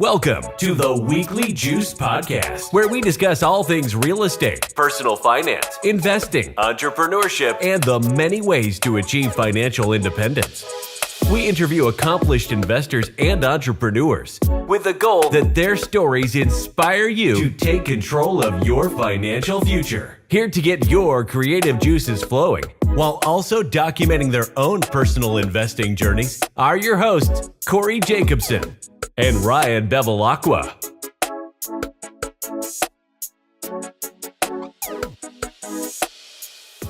Welcome to the Weekly Juice Podcast, where we discuss all things real estate, personal finance, investing, entrepreneurship, and the many ways to achieve financial independence. We interview accomplished investors and entrepreneurs with the goal that their stories inspire you to take control of your financial future. Here to get your creative juices flowing, while also documenting their own personal investing journeys, are your hosts, Corey Jacobson and Ryan Bevilacqua.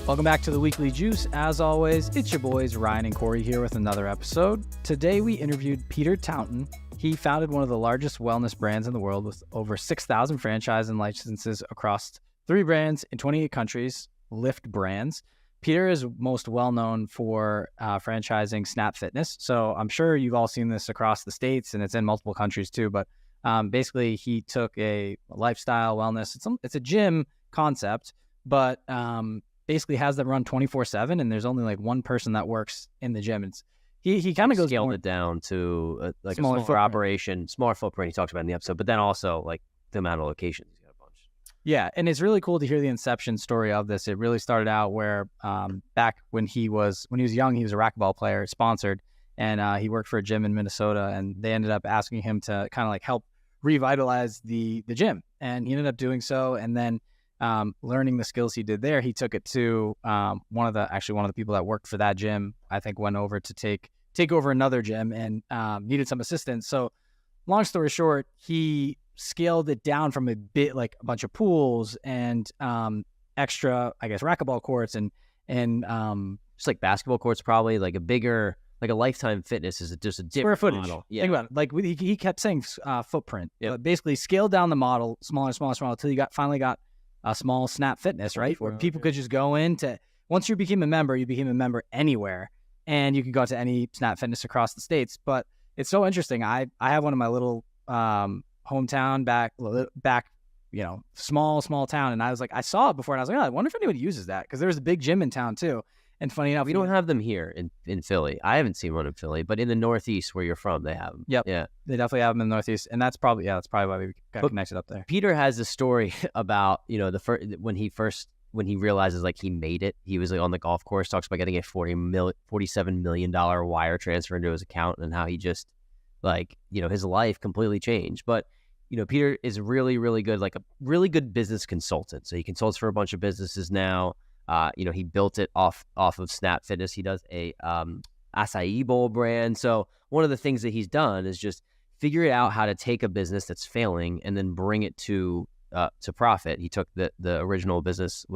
Welcome back to the Weekly Juice. As always, it's your boys Ryan and Corey here with another episode. Today we interviewed Peter Taunton. He founded one of the largest wellness brands in the world with over 6,000 franchise and licenses across 3 brands in 28 countries, Lyft brands. Peter is most well known for franchising Snap Fitness. So I'm sure you've all seen this across the states and it's in multiple countries too. But basically he took a lifestyle wellness. It's a gym concept, but basically has them run 24/7, and there's only like one person that works in the gym. It's he kind of goes scaled it down to like smaller a smaller operation, smaller footprint. He talks about in the episode, but then also like the amount of locations. He's got a bunch. Yeah, and it's really cool to hear the inception story of this. It really started out where back when he was young, he was a racquetball player, sponsored, and he worked for a gym in Minnesota, and they ended up asking him to kind of like help revitalize the gym, and he ended up doing so, and then learning the skills he did there, he took it to one of the people that worked for that gym, I think, went over to take over another gym and needed some assistance. So long story short, he scaled it down from a bunch of pools and extra, I guess, racquetball courts and just like basketball courts, probably like a bigger, like a Lifetime Fitness is just a different square footage model. Yeah. Think about it. Like he kept saying footprint. Yep. But basically scaled down the model, smaller until you finally got a small Snap Fitness, right? Where people could just go into, once you became a member anywhere, and you could go to any Snap Fitness across the states. But it's so interesting. I have one in my little hometown back, small town. And I was like, I saw it before and I was like, I wonder if anyone uses that. Cause there was a big gym in town too. And funny enough, we don't have them here in Philly. I haven't seen one in Philly, but in the Northeast where you're from, they have them. Yep. Yeah. They definitely have them in the Northeast. And that's probably why we got connected up there. Peter has a story about, when he realizes like he made it, he was like on the golf course, talks about getting a $47 million wire transfer into his account and how he just his life completely changed. But, Peter is really, really good, like a really good business consultant. So he consults for a bunch of businesses now. He built it off of Snap Fitness. He does a acai bowl brand. So one of the things that he's done is just figure out how to take a business that's failing and then bring it to profit. He took the original business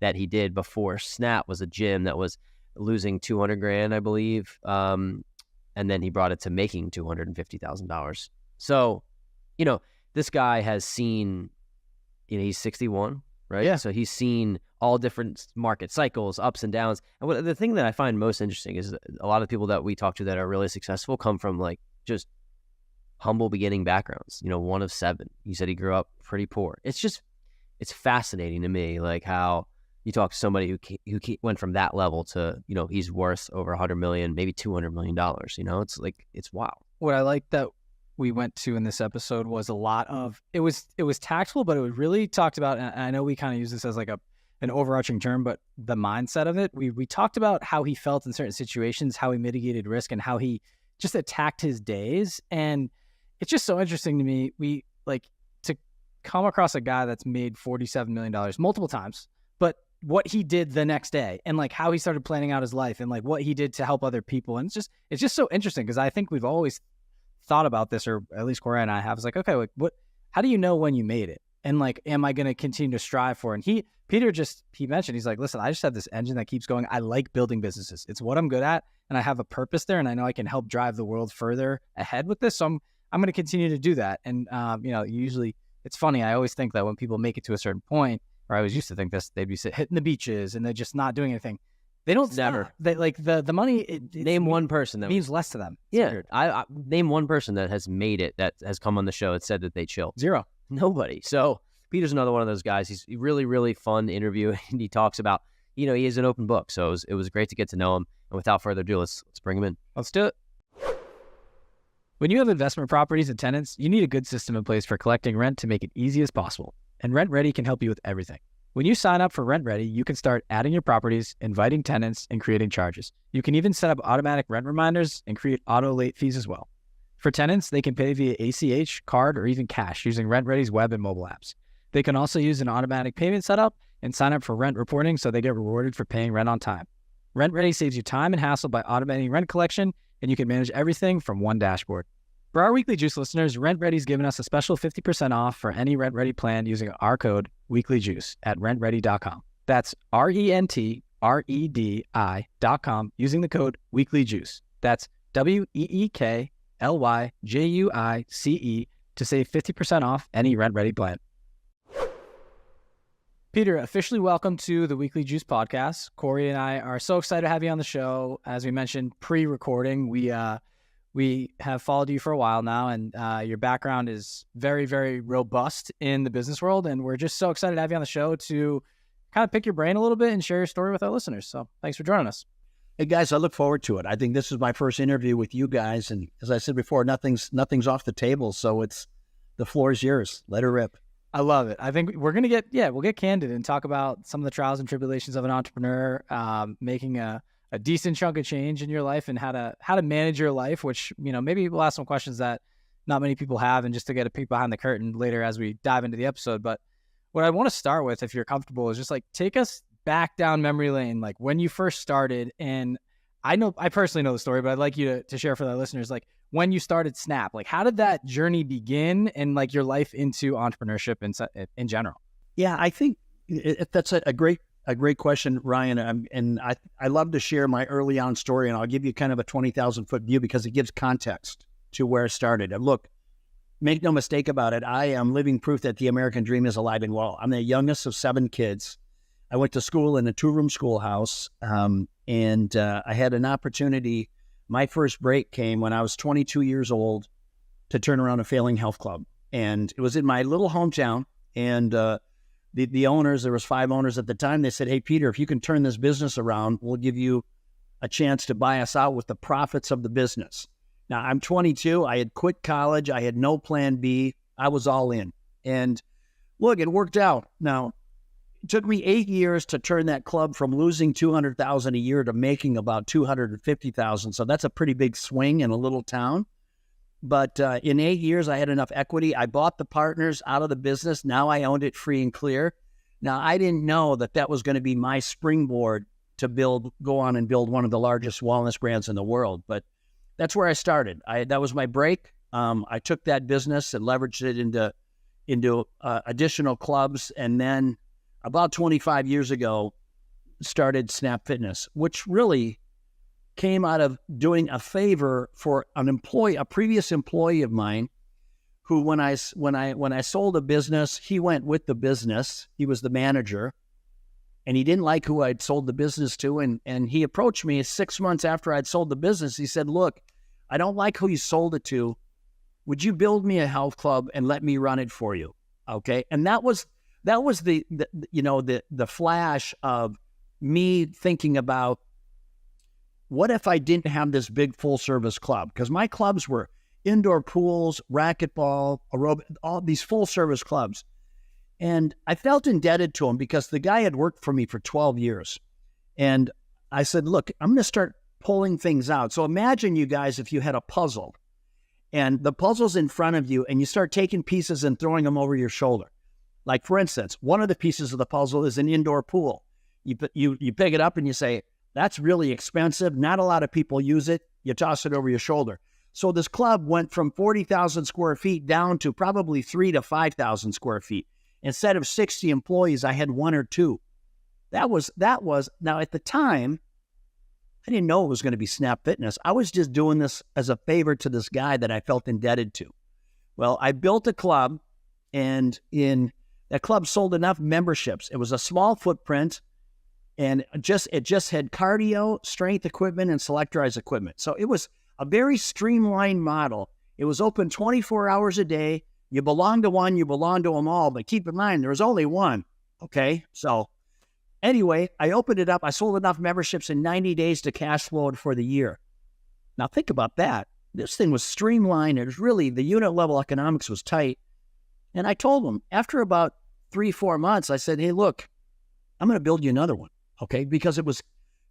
that he did before Snap was a gym that was losing $200,000, I believe. And then he brought it to making $250,000. So, this guy has seen, he's 61, right? Yeah. So he's seen all different market cycles, ups and downs. And the thing that I find most interesting is that a lot of people that we talk to that are really successful come from like just humble beginning backgrounds, one of 7. He said he grew up pretty poor. It's fascinating to me, like how you talk to somebody who went from that level to, he's worth over $100 million, maybe $200 million. It's like, it's wild. What I like that we went to in this episode was a lot of, it was tactful, but it was really talked about, and I know we kind of use this as like an overarching term, but the mindset of it, we talked about how he felt in certain situations, how he mitigated risk, and how he just attacked his days. And it's just so interesting to me. We like to come across a guy that's made $47 million multiple times, but what he did the next day and like how he started planning out his life and like what he did to help other people. And it's just so interesting because I think we've always thought about this, or at least Corey and I have. It's like, okay, like how do you know when you made it? And like, am I going to continue to strive for it? And Peter mentioned, he's like, listen, I just have this engine that keeps going. I like building businesses. It's what I'm good at. And I have a purpose there. And I know I can help drive the world further ahead with this. So I'm going to continue to do that. And, usually it's funny. I always think that when people make it to a certain point, or I always used to think this, they'd be hitting the beaches and they're just not doing anything. They don't never. They like the money. Name one person that means less to them. It's yeah. weird. I name one person that has made it, that has come on the show and said that they chill. 0. Nobody. So Peter's another one of those guys. He's really, really fun to interview. And he talks about, he is an open book. So it was great to get to know him. And without further ado, let's bring him in. Let's do it. When you have investment properties and tenants, you need a good system in place for collecting rent to make it easy as possible. And RentRedi can help you with everything. When you sign up for RentRedi, you can start adding your properties, inviting tenants, and creating charges. You can even set up automatic rent reminders and create auto late fees as well. For tenants, they can pay via ACH, card, or even cash using RentRedi's web and mobile apps. They can also use an automatic payment setup and sign up for rent reporting so they get rewarded for paying rent on time. RentRedi saves you time and hassle by automating rent collection, and you can manage everything from one dashboard. For our Weekly Juice listeners, RentRedi's given us a special 50% off for any RentRedi plan using our code WeeklyJuice at rentredi.com. That's RentRedi.com using the code WeeklyJuice. That's WeeklyJuice to save 50% off any RentRedi plan. Peter, officially welcome to the Weekly Juice podcast. Corey and I are so excited to have you on the show. As we mentioned pre-recording, we have followed you for a while now, and your background is very, very robust in the business world, and we're just so excited to have you on the show to kind of pick your brain a little bit and share your story with our listeners. So thanks for joining us. Hey guys, I look forward to it. I think this is my first interview with you guys, and as I said before, nothing's off the table, so the floor is yours. Let her rip. I love it. I think we're going to we'll get candid and talk about some of the trials and tribulations of an entrepreneur, making a decent chunk of change in your life and how to manage your life, which, maybe we'll ask some questions that not many people have, and just to get a peek behind the curtain later as we dive into the episode. But what I want to start with, if you're comfortable, is just take us back down memory lane, when you first started. And I personally know the story, but I'd like you to share for the listeners, when you started Snap, how did that journey begin, and your life into entrepreneurship in general? Yeah, I think that's a great question, Ryan. And I love to share my early on story, and I'll give you kind of a 20,000 foot view because it gives context to where it started. And look, make no mistake about it, I am living proof that the American dream is alive and well. I'm the youngest of 7 kids. I went to school in a 2-room schoolhouse, and I had an opportunity. My first break came when I was 22 years old to turn around a failing health club. And it was in my little hometown. And the owners, there was 5 owners at the time, they said, "Hey, Peter, if you can turn this business around, we'll give you a chance to buy us out with the profits of the business." Now, I'm 22. I had quit college. I had no plan B. I was all in. And look, it worked out. Now, it took me 8 years to turn that club from losing $200,000 a year to making about $250,000. So that's a pretty big swing in a little town. But in 8 years, I had enough equity. I bought the partners out of the business. Now I owned it free and clear. Now, I didn't know that was going to be my springboard to go on and build one of the largest wellness brands in the world. But that's where I started. That was my break. I took that business and leveraged it into additional clubs, and then about 25 years ago, started Snap Fitness, which really came out of doing a favor for a previous employee of mine, who when I sold a business, he went with the business. He was the manager, and he didn't like who I'd sold the business to. And he approached me 6 months after I'd sold the business. He said, "Look, I don't like who you sold it to. Would you build me a health club and let me run it for you?" Okay. And that was the flash of me thinking about, what if I didn't have this big full service club? Because my clubs were indoor pools, racquetball, aerobic, all these full service clubs. And I felt indebted to him because the guy had worked for me for 12 years. And I said, "Look, I'm going to start pulling things out." So imagine, you guys, if you had a puzzle, and the puzzle's in front of you, and you start taking pieces and throwing them over your shoulder. Like, for instance, one of the pieces of the puzzle is an indoor pool. You pick it up and you say, "That's really expensive. Not a lot of people use it." You toss it over your shoulder. So this club went from 40,000 square feet down to probably 3,000 to 5,000 square feet. Instead of 60 employees, I had 1 or 2. That was now, at the time, I didn't know it was going to be Snap Fitness. I was just doing this as a favor to this guy that I felt indebted to. Well, I built a club, and that club sold enough memberships. It was a small footprint, and it just had cardio, strength equipment, and selectorized equipment. So it was a very streamlined model. It was open 24 hours a day. You belong to one, you belong to them all. But keep in mind, there was only one. Okay, so anyway, I opened it up. I sold enough memberships in 90 days to cash flow it for the year. Now think about that. This thing was streamlined. It was really, the unit level economics was tight. And I told them after about 3-4 months, I said, hey, look, I'm going to build you another one. Okay. Because it was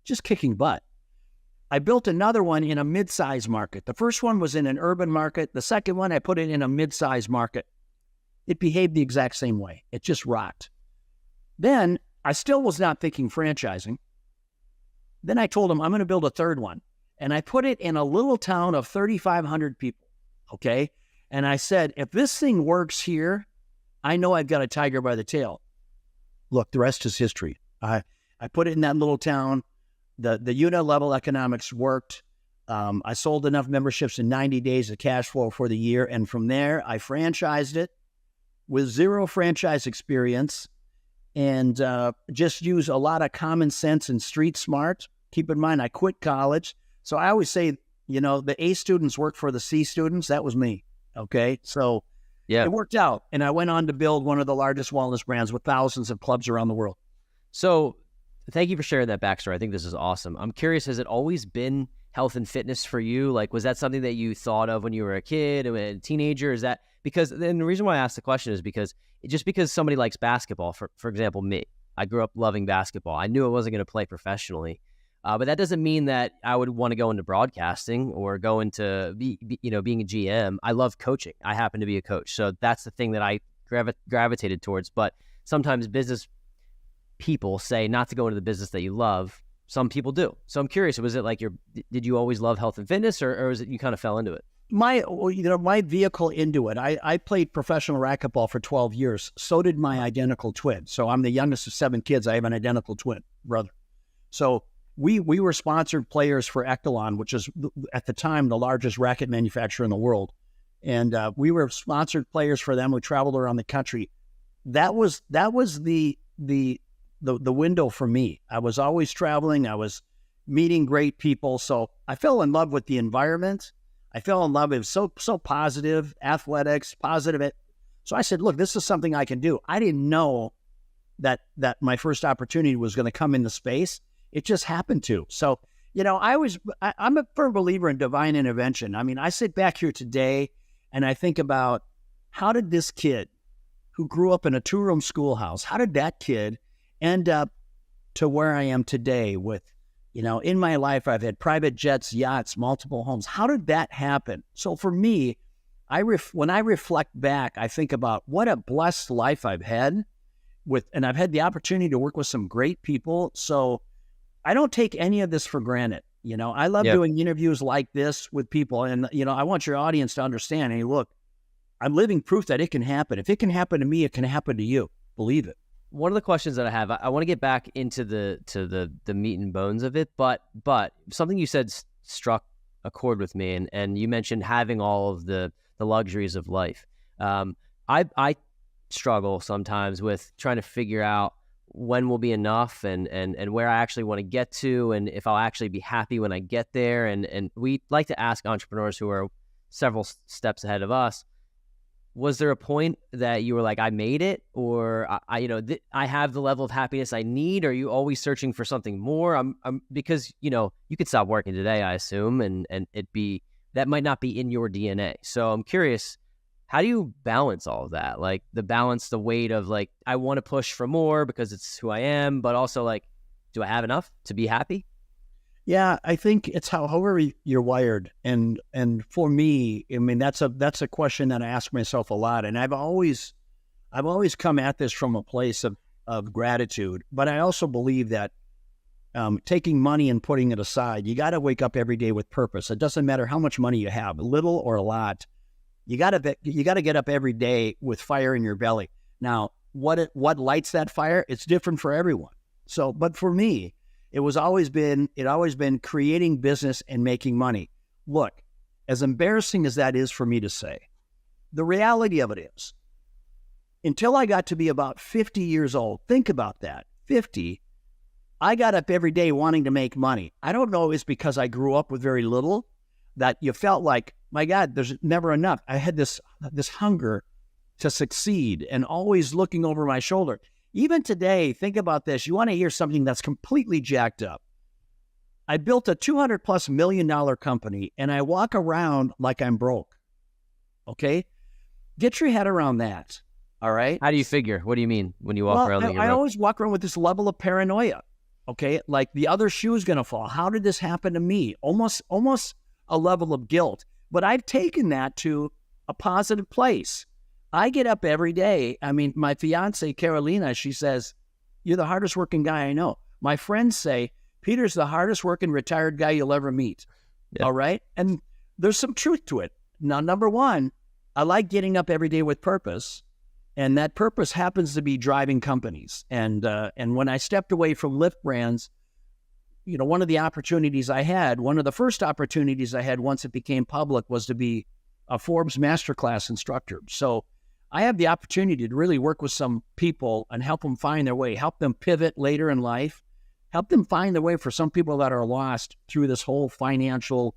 just kicking butt. I built another one in a mid-size market. The first one was in an urban market. The second one, I put it in a mid-size market. It behaved the exact same way. It just rocked. Then I still was not thinking franchising. Then I told them I'm going to build a third one. And I put it in a little town of 3,500 people. Okay. And I said, if this thing works here, I know I've got a tiger by the tail. Look, the rest is history. I put it in that little town. The unit level economics worked. I sold enough memberships in 90 days of cash flow for the year. And from there, I franchised it with zero franchise experience and just use a lot of common sense and street smart. Keep in mind, I quit college. So I always say, the A students work for the C students. That was me. Okay. So it worked out. And I went on to build one of the largest wellness brands with thousands of clubs around the world. So thank you for sharing that backstory. I think this is awesome. I'm curious, has it always been health and fitness for you? Like, was that something that you thought of when you were a kid and a teenager? Is that because, and the reason why I asked the question is because just because somebody likes basketball, for example, me, I grew up loving basketball. I knew I wasn't going to play professionally. But that doesn't mean that I would want to go into broadcasting or go into being a GM. I love coaching. I happen to be a coach. So that's the thing that I gravitated towards. But sometimes business people say not to go into the business that you love. Some people do. So I'm curious, was it like did you always love health and fitness, or was it you kind of fell into it? My vehicle into it, I played professional racquetball for 12 years. So did my identical twin. So I'm the youngest of 7 kids. I have an identical twin brother. So we were sponsored players for Echelon, which is at the time the largest racket manufacturer in the world. And we were sponsored players for them. We traveled around the country. That was the window for me. I was always traveling. I was meeting great people. So I fell in love with the environment. I fell in love. It was so positive, athletics, positive. So I said, look, this is something I can do. I didn't know that my first opportunity was going to come into space. It just happened to. So, I'm a firm believer in divine intervention. I mean, I sit back here today and I think about, how did this kid who grew up in a 2-room schoolhouse, how did that kid end up to where I am today with, in my life, I've had private jets, yachts, multiple homes. How did that happen? So for me, when I reflect back, I think about what a blessed life I've had and I've had the opportunity to work with some great people. So I don't take any of this for granted. I love doing interviews like this with people. And, I want your audience to understand, hey, look, I'm living proof that it can happen. If it can happen to me, it can happen to you. Believe it. One of the questions that I have, I want to get back into the meat and bones of it, but something you said struck a chord with me, and you mentioned having all of the luxuries of life. I struggle sometimes with trying to figure out when will be enough and where I actually want to get to, and if I'll actually be happy when I get there. And we like to ask entrepreneurs who are several steps ahead of us, was there a point that you were like, I made it, or I have the level of happiness I need? Or are you always searching for something more? Because you could stop working today, I assume, and that might not be in your DNA. So I'm curious, how do you balance all of that? Like the weight of like, I want to push for more because it's who I am, but also like, do I have enough to be happy? Yeah, I think it's however you're wired. And for me, I mean, that's a question that I ask myself a lot. And I've always come at this from a place of gratitude, but I also believe that taking money and putting it aside, you got to wake up every day with purpose. It doesn't matter how much money you have, little or a lot. You got to get up every day with fire in your belly. Now, what lights that fire? It's different for everyone. So, but for me, it always been creating business and making money. Look, as embarrassing as that is for me to say, the reality of it is, until I got to be about 50 years old, think about that, 50, I got up every day wanting to make money. I don't know if it's because I grew up with very little, that you felt like, my God, there's never enough. I had this hunger to succeed and always looking over my shoulder. Even today, think about this. You want to hear something that's completely jacked up. I built a $200+ million company and I walk around like I'm broke. Okay? Get your head around that. All right? How do you figure? What do you mean when you walk around like you're I broke? always walk around with this level of paranoia. Okay? Like the other shoe's going to fall. How did this happen to me? Almost a level of guilt. But I've taken that to a positive place. I get up every day. I mean, my fiance, Carolina, she says, "You're the hardest working guy I know." My friends say, "Peter's the hardest working retired guy you'll ever meet." Yeah. All right? And there's some truth to it. Now, number one, I like getting up every day with purpose. And that purpose happens to be driving companies. And when I stepped away from Lyft brands, you know, one of the first opportunities I had once it became public was to be a Forbes Masterclass instructor. So I have the opportunity to really work with some people and help them find their way, help them pivot later in life, help them find their way for some people that are lost through this whole financial,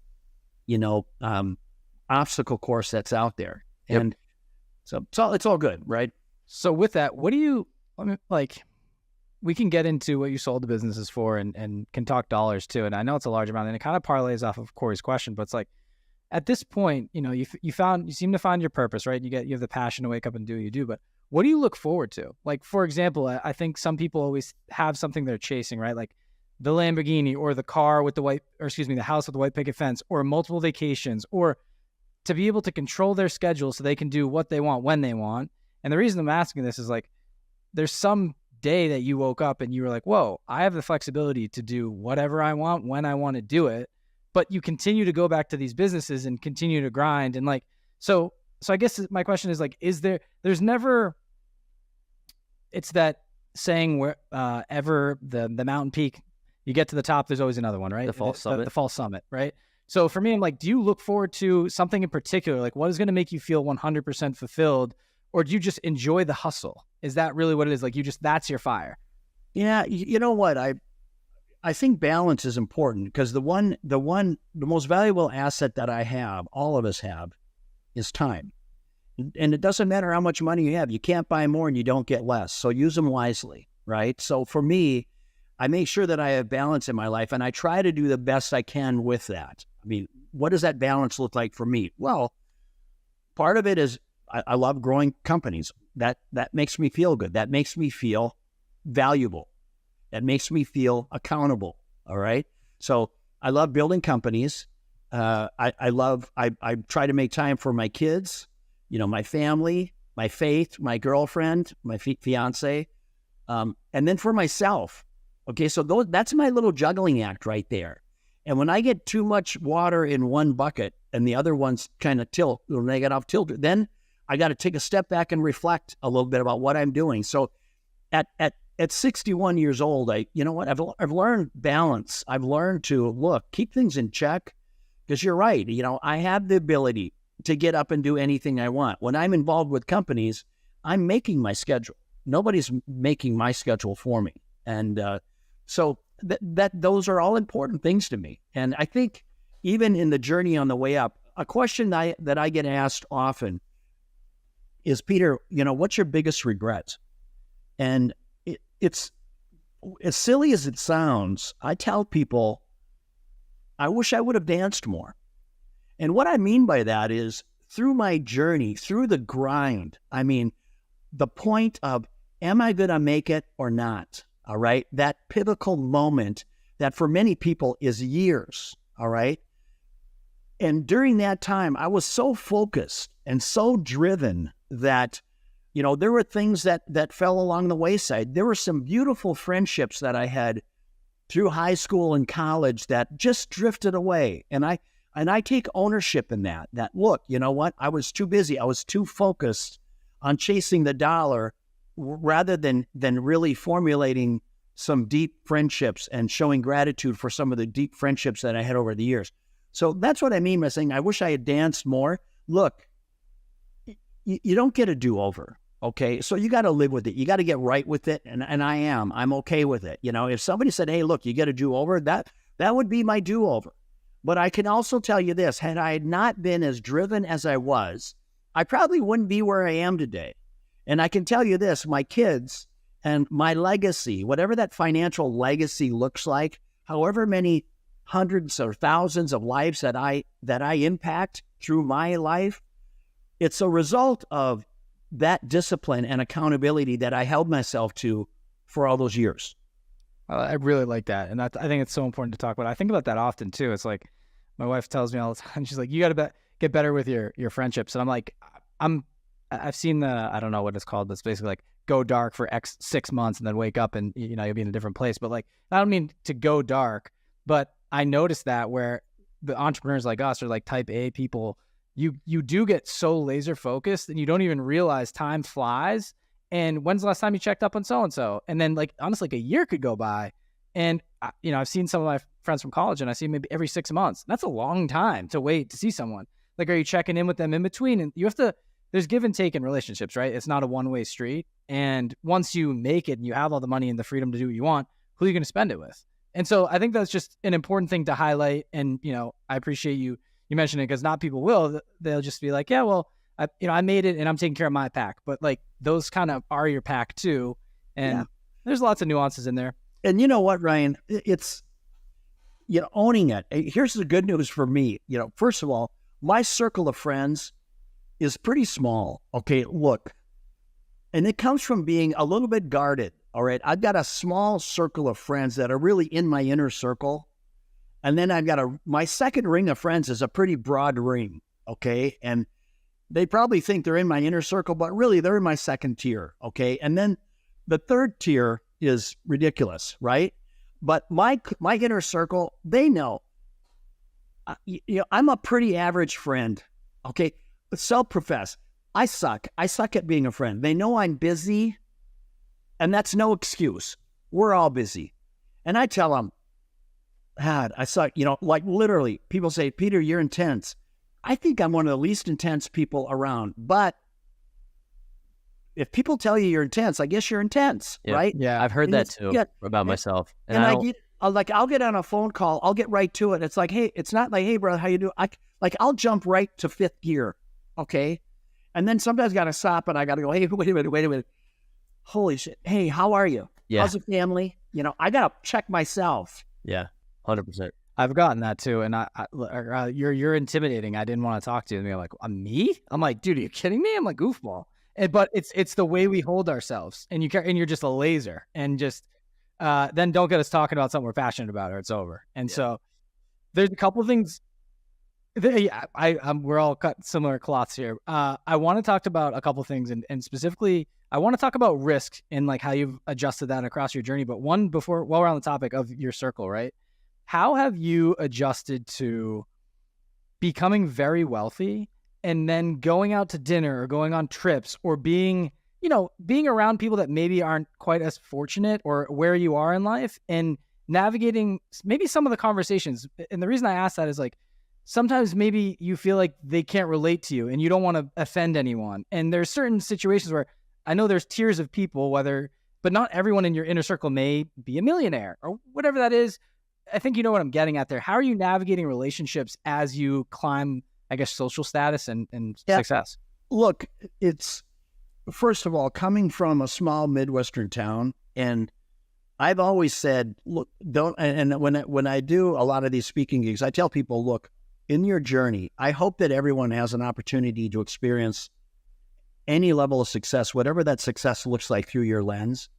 obstacle course that's out there. Yep. And so it's all good, right? So with that, we can get into what you sold the businesses for and can talk dollars too. And I know it's a large amount and it kind of parlays off of Corey's question, but it's like, at this point, you seem to find your purpose, right? You have the passion to wake up and do what you do, but what do you look forward to? Like, for example, I think some people always have something they're chasing, right? Like the Lamborghini or the house with the white picket fence or multiple vacations, or to be able to control their schedule so they can do what they want when they want. And the reason I'm asking this is like, there's some day that you woke up and you were like, whoa, I have the flexibility to do whatever I want when I want to do it. But you continue to go back to these businesses and continue to grind. And like, so I guess my question is like, there's never, it's that saying where ever the mountain peak, you get to the top, there's always another one, right? The false summit. The false summit, right? So for me, I'm like, do you look forward to something in particular? Like what is going to make you feel 100% fulfilled? Or do you just enjoy the hustle? Is that really what it is? Like that's your fire? Yeah. You know what? I think balance is important because the most valuable asset that I have, all of us have, is time. And it doesn't matter how much money you have. You can't buy more and you don't get less. So use them wisely, right? So for me, I make sure that I have balance in my life and I try to do the best I can with that. I mean, what does that balance look like for me? Well, part of it is I love growing companies. That makes me feel good. That makes me feel valuable. That makes me feel accountable. All right. So I love building companies. I try to make time for my kids, my family, my faith, my girlfriend, my fiance, and then for myself. Okay. So that's my little juggling act right there. And when I get too much water in one bucket and the other one's kind of when they get off tilt, then I got to take a step back and reflect a little bit about what I'm doing. So at 61 years old, I've learned balance. I've learned to keep things in check because you're right. I have the ability to get up and do anything I want. When I'm involved with companies, I'm making my schedule. Nobody's making my schedule for me. And so those are all important things to me. And I think even in the journey on the way up, a question that I get asked often is, Peter, what's your biggest regret? And it's as silly as it sounds. I tell people, I wish I would have danced more. And what I mean by that is through my journey, through the grind, I mean, the point of, am I going to make it or not? All right. That pivotal moment that for many people is years. All right. And during that time, I was so focused and so driven that, there were things that fell along the wayside. There were some beautiful friendships that I had through high school and college that just drifted away. And I take ownership in that look, you know what? I was too busy. I was too focused on chasing the dollar rather than really formulating some deep friendships and showing gratitude for some of the deep friendships that I had over the years. So that's what I mean by saying, I wish I had danced more. Look, you don't get a do-over. Okay. So you got to live with it. You got to get right with it. And I'm okay with it. If somebody said, hey, look, you get a do-over, that would be my do-over. But I can also tell you this, had I not been as driven as I was, I probably wouldn't be where I am today. And I can tell you this, my kids and my legacy, whatever that financial legacy looks like, however many hundreds or thousands of lives that I impact through my life, it's a result of that discipline and accountability that I held myself to for all those years. I really like that. And I think it's so important to talk about. I think about that often too. It's like my wife tells me all the time, she's like, you got to get better with your friendships. And I'm like, I've seen I don't know what it's called, but it's basically like go dark for 6 months and then wake up and, you'll be in a different place. But like, I don't mean to go dark, but I noticed that where the entrepreneurs like us are like type A people, you do get so laser focused and you don't even realize time flies. And when's the last time you checked up on so-and-so? And then like, honestly, like a year could go by. And, I've seen some of my friends from college and I see maybe every 6 months. That's a long time to wait to see someone. Like, are you checking in with them in between? And you have to, there's give and take in relationships, right? It's not a one-way street. And once you make it and you have all the money and the freedom to do what you want, who are you going to spend it with? And so I think that's just an important thing to highlight. And, I appreciate you mentioning it because not people will. They'll just be like, yeah, well, I made it and I'm taking care of my pack. But like those kind of are your pack too. And there's lots of nuances in there. And you know what, Ryan? It's, owning it. Here's the good news for me. First of all, my circle of friends is pretty small. Okay, look. And it comes from being a little bit guarded. All right. I've got a small circle of friends that are really in my inner circle. And then I've got my second ring of friends is a pretty broad ring. Okay. And they probably think they're in my inner circle, but really they're in my second tier. Okay. And then the third tier is ridiculous, right? But my inner circle, they know, I'm a pretty average friend. Okay. But self-profess, I suck. I suck at being a friend. They know I'm busy, and that's no excuse. We're all busy. And I tell them, I suck. Like literally, people say, Peter, you're intense. I think I'm one of the least intense people around. But if people tell you you're intense, I guess you're intense, right? Yeah, I've heard that too about myself. And I'll get on a phone call. I'll get right to it. It's like, hey, it's not like, hey, brother, how you doing? I'll jump right to fifth gear, okay? And then sometimes I got to stop and I got to go, hey, wait a minute. Holy shit. Hey, how are you? Yeah. How's the family? I got to check myself. Yeah, 100%. I've gotten that too. And you're intimidating. I didn't want to talk to you. And they're like, me? I'm like, dude, are you kidding me? I'm like, goofball. But it's the way we hold ourselves. And you're just a laser. And just then don't get us talking about something we're passionate about or it's over. And so there's a couple of things. We're all cut similar cloths here. I want to talk about a couple of things, and specifically, I want to talk about risk and like how you've adjusted that across your journey. But while we're on the topic of your circle, right? How have you adjusted to becoming very wealthy and then going out to dinner or going on trips or being around people that maybe aren't quite as fortunate or where you are in life and navigating maybe some of the conversations? And the reason I ask that is like, sometimes maybe you feel like they can't relate to you and you don't want to offend anyone. And there's certain situations where I know there's tiers of people, but not everyone in your inner circle may be a millionaire or whatever that is. I think you know what I'm getting at there. How are you navigating relationships as you climb, I guess, social status and success? Look, it's, first of all, coming from a small Midwestern town, and I've always said, look, when I do a lot of these speaking gigs, I tell people, look, in your journey, I hope that everyone has an opportunity to experience any level of success, whatever that success looks like through your lens.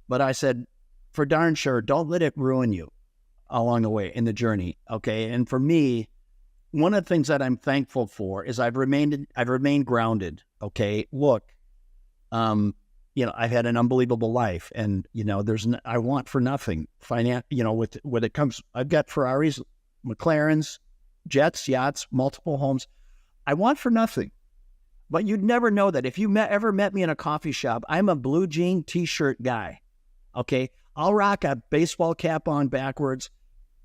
But I said, for darn sure, don't let it ruin you along the way in the journey. Okay. And for me, one of the things that I'm thankful for is I've remained grounded. Okay. Look, I've had an unbelievable life, and I want for nothing. With when it comes, I've got Ferraris, McLarens, jets, yachts, multiple homes. I want for nothing. But you'd never know that. If you ever met me in a coffee shop, I'm a blue jean t-shirt guy. Okay, I'll rock a baseball cap on backwards.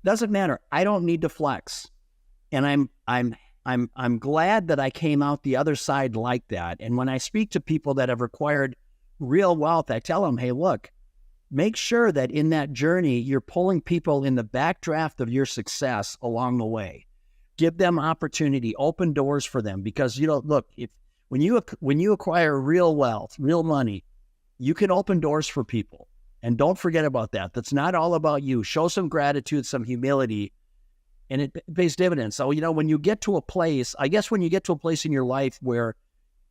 Doesn't matter. I don't need to flex, and I'm glad that I came out the other side like that. And when I speak to people that have acquired real wealth, I tell them, hey, look, make sure that in that journey you're pulling people in the backdraft of your success along the way. Give them opportunity, open doors for them, because look, when you acquire real wealth, real money, you can open doors for people. And don't forget about that. That's not all about you. Show some gratitude, some humility, and it pays dividends. So, when you get to a place, I guess when you get to a place in your life where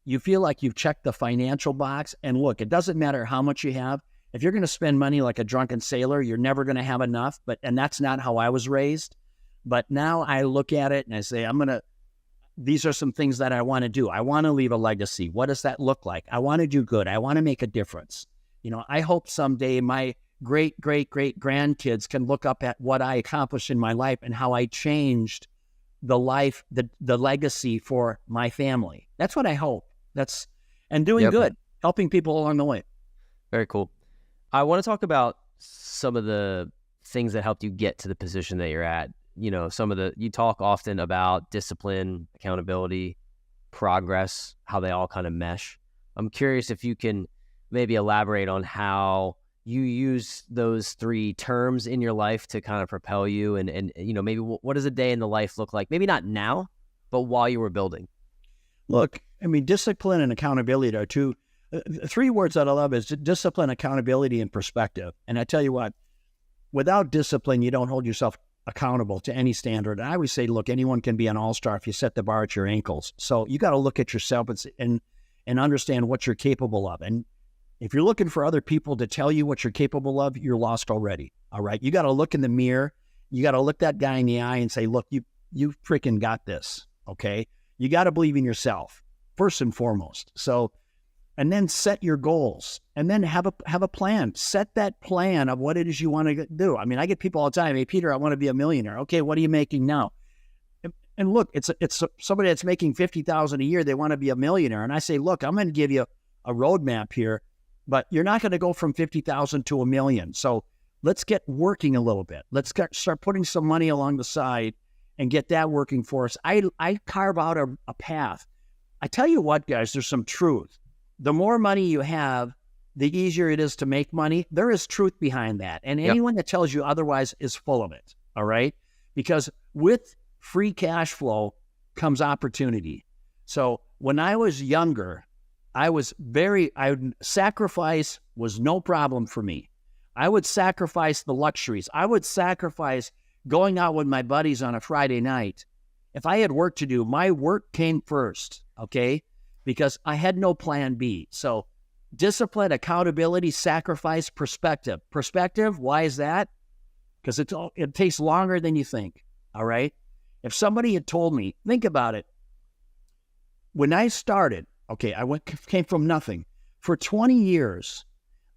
you feel like you've checked the financial box, and look, it doesn't matter how much you have. If you're going to spend money like a drunken sailor, you're never going to have enough. And that's not how I was raised. But now I look at it and I say, these are some things that I want to do. I want to leave a legacy. What does that look like? I want to do good. I want to make a difference. I hope someday my great, great, great grandkids can look up at what I accomplished in my life and how I changed the life, the legacy for my family. That's what I hope. And doing good, helping people along the way. Very cool. I want to talk about some of the things that helped you get to the position that you're at. You talk often about discipline, accountability, progress, how they all kind of mesh. I'm curious if you can maybe elaborate on how you use those three terms in your life to kind of propel you and maybe what does a day in the life look like? Maybe not now, but while you were building. Look, discipline and accountability are three words that I love is discipline, accountability, and perspective. And I tell you what, without discipline, you don't hold yourself accountable to any standard. And I always say, look, anyone can be an all-star if you set the bar at your ankles. So you got to look at yourself and understand what you're capable of. And if you're looking for other people to tell you what you're capable of, you're lost already. All right. You got to look in the mirror. You got to look that guy in the eye and say, look, you freaking got this. Okay. You got to believe in yourself first and foremost. So, and then set your goals and then have a plan. Set that plan of what it is you want to do. I get people all the time. Hey, Peter, I want to be a millionaire. Okay. What are you making now? And look, it's somebody that's making $50,000 a year. They want to be a millionaire. And I say, look, I'm going to give you a roadmap here, but you're not going to go from 50,000 to $1 million. So let's get working a little bit. Let's start putting some money along the side and get that working for us. I carve out a path. I tell you what, guys, there's some truth. The more money you have, the easier it is to make money. There is truth behind that. And anyone that tells you otherwise is full of it. All right. Because with free cash flow comes opportunity. So when I was younger, sacrifice was no problem for me. I would sacrifice the luxuries. I would sacrifice going out with my buddies on a Friday night. If I had work to do, my work came first. Okay. Because I had no plan B. So discipline, accountability, sacrifice, perspective. Perspective, why is that? Because it takes longer than you think, all right? If somebody had told me, think about it. When I started, okay, came from nothing. For 20 years,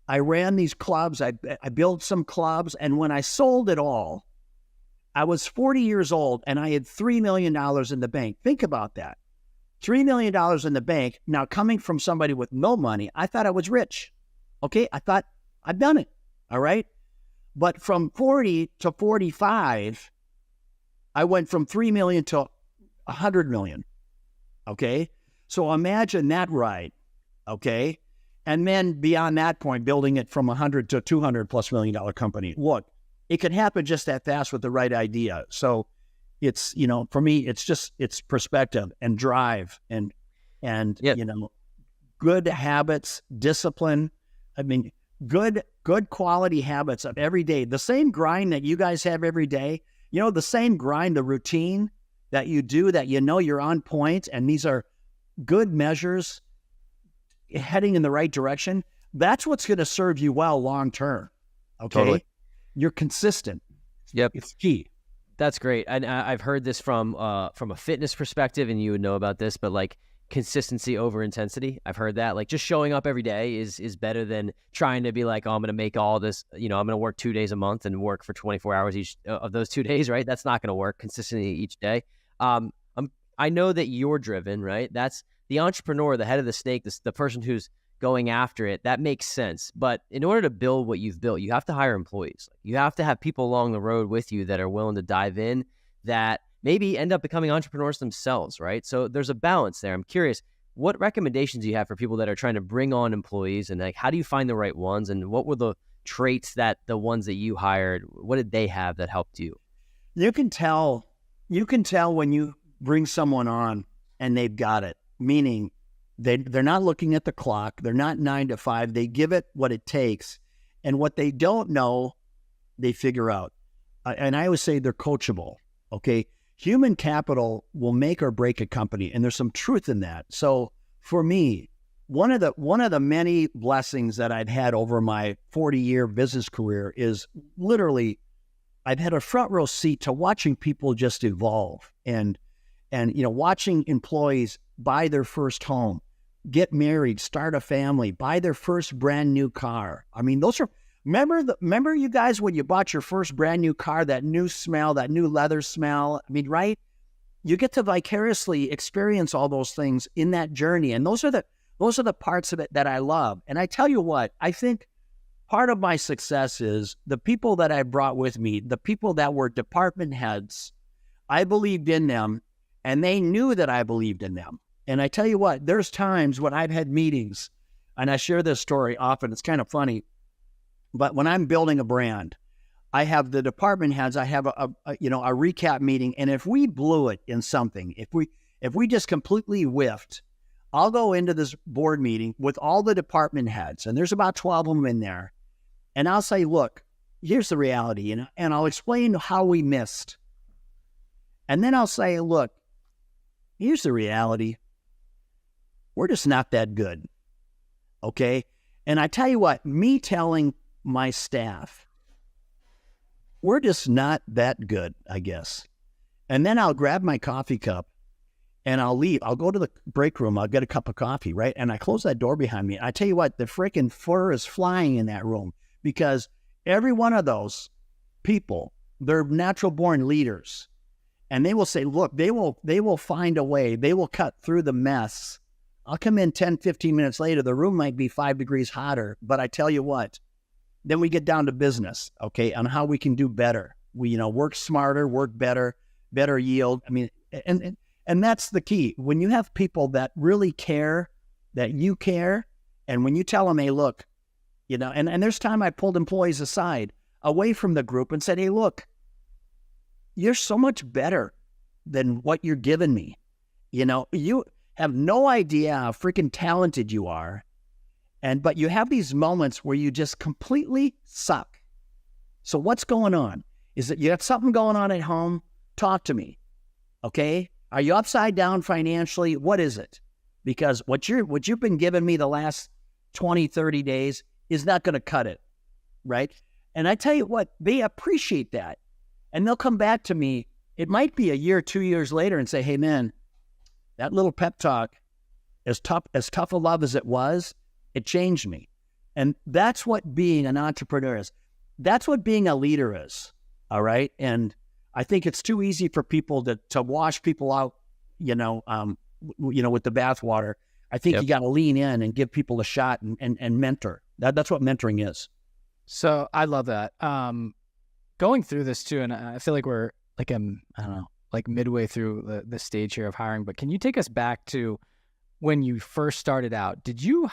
I ran these clubs. I built some clubs. And when I sold it all, I was 40 years old and I had $3 million in the bank. Think about that. $3 million in the bank. Now, coming from somebody with no money, I thought I was rich. Okay, I thought I've done it. All right. But from 40 to 45, I went from 3 million to 100 million. Okay. So imagine that ride. Okay. And then beyond that point, building it from 100 to $200+ million company. Look, it can happen just that fast with the right idea. So it's, for me, it's perspective and drive and good habits, discipline. Good quality habits of every day. The same grind that you guys have every day, the same grind, the routine that you do that you're on point, and these are good measures heading in the right direction. That's what's going to serve you well long term. Okay. Totally. You're consistent. Yep. It's key. That's great. And I've heard this from a fitness perspective, and you would know about this, but like consistency over intensity. I've heard that. Like just showing up every day is better than trying to be like, oh, I'm going to make all this, I'm going to work 2 days a month and work for 24 hours each of those 2 days, right? That's not going to work consistently each day. I know that you're driven, right? That's the entrepreneur, the head of the snake, the person who's going after it. That makes sense. But in order to build what you've built, you have to hire employees. You have to have people along the road with you that are willing to dive in, that maybe end up becoming entrepreneurs themselves, right? So there's a balance there. I'm curious, what recommendations do you have for people that are trying to bring on employees, and like, how do you find the right ones, and what were the traits that the ones that you hired, what did they have that helped you? You can tell when you bring someone on and they've got it, meaning they're not looking at the clock. They're not 9 to 5. They give it what it takes. And what they don't know, they figure out. And I always say they're coachable. Okay. Human capital will make or break a company, and there's some truth in that. So for me, one of the many blessings that I've had over my 40-year business career is literally I've had a front row seat to watching people just evolve and watching employees buy their first home, get married, start a family, buy their first brand new car. I mean, those are remember you guys when you bought your first brand new car, that new smell, that new leather smell. I mean, right? You get to vicariously experience all those things in that journey. And those are the parts of it that I love. And I tell you what, I think part of my success is the people that I brought with me, the people that were department heads. I believed in them and they knew that I believed in them. And I tell you what, there's times when I've had meetings, and I share this story often. It's kind of funny. But when I'm building a brand, I have the department heads, I have a recap meeting. And if we blew it in something, if we just completely whiffed, I'll go into this board meeting with all the department heads, and there's about 12 of them in there. And I'll say, look, here's the reality, and I'll explain how we missed. And then I'll say, look, here's the reality. We're just not that good. Okay? And I tell you what, me telling my staff, we're just not that good, I guess. And then I'll grab my coffee cup and I'll leave. I'll go to the break room. I'll get a cup of coffee, right? And I close that door behind me. I tell you what, the freaking fur is flying in that room because every one of those people, they're natural born leaders. And they will say, look, they will find a way. They will cut through the mess. I'll come in 10, 15 minutes later. The room might be 5 degrees hotter, but I tell you what, then we get down to business, okay, on how we can do better. We, work smarter, work better yield. I mean, and that's the key. When you have people that really care, that you care, and when you tell them, hey, look, and there's time I pulled employees aside, away from the group and said, hey, look, you're so much better than what you're giving me. You have no idea how freaking talented you are. But you have these moments where you just completely suck. So what's going on? Is it you have something going on at home? Talk to me. Okay? Are you upside down financially? What is it? Because what you've been giving me the last 20, 30 days is not going to cut it. Right? And I tell you what, they appreciate that. And they'll come back to me. It might be a year, 2 years later and say, hey man, that little pep talk, as tough a love as it was, it changed me. And that's what being an entrepreneur is. That's what being a leader is. All right. And I think it's too easy for people to wash people out, with the bathwater. I think you got to lean in and give people a shot and mentor. That's what mentoring is. So I love that. Going through this too, and I feel like we're like, I don't know, like midway through the stage here of hiring, but can you take us back to when you first started out? Did you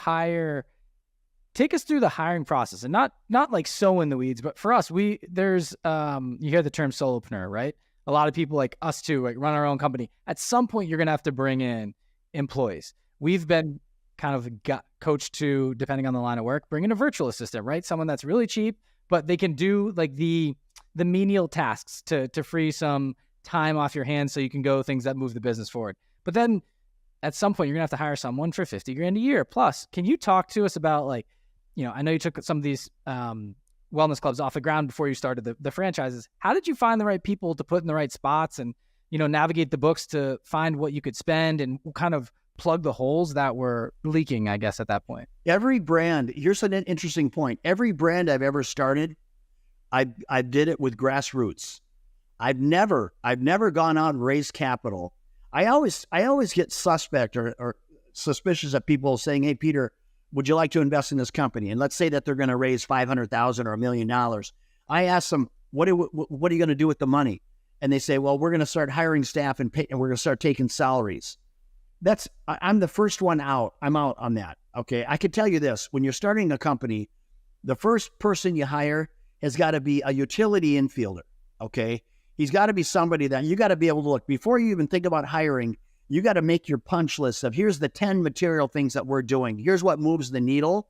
take us through the hiring process, and not like so in the weeds, but for us, there's you hear the term solopreneur, right? A lot of people like us too, like run our own company. At some point, you're going to have to bring in employees. We've been kind of coached to, depending on the line of work, bring in a virtual assistant, right? Someone that's really cheap, but they can do like the menial tasks to free some time off your hands so you can go things that move the business forward. But then at some point, you're going to have to hire someone for $50,000 a year. Plus, can you talk to us about like, I know you took some of these wellness clubs off the ground before you started the franchises. How did you find the right people to put in the right spots and, navigate the books to find what you could spend and kind of plug the holes that were leaking, I guess, at that point? Every brand, here's an interesting point. Every brand I've ever started, I did it with grassroots. I've never gone out and raised capital. I always get suspect or suspicious of people saying, hey, Peter, would you like to invest in this company? And let's say that they're going to raise $500,000 or $1 million. I ask them, what are you going to do with the money? And they say, well, we're going to start hiring staff and we're going to start taking salaries. I'm the first one out. I'm out on that. Okay. I can tell you this, when you're starting a company, the first person you hire has got to be a utility infielder. Okay. He's got to be somebody that you got to be able to look before you even think about hiring. You got to make your punch list of here's the 10 material things that we're doing. Here's what moves the needle.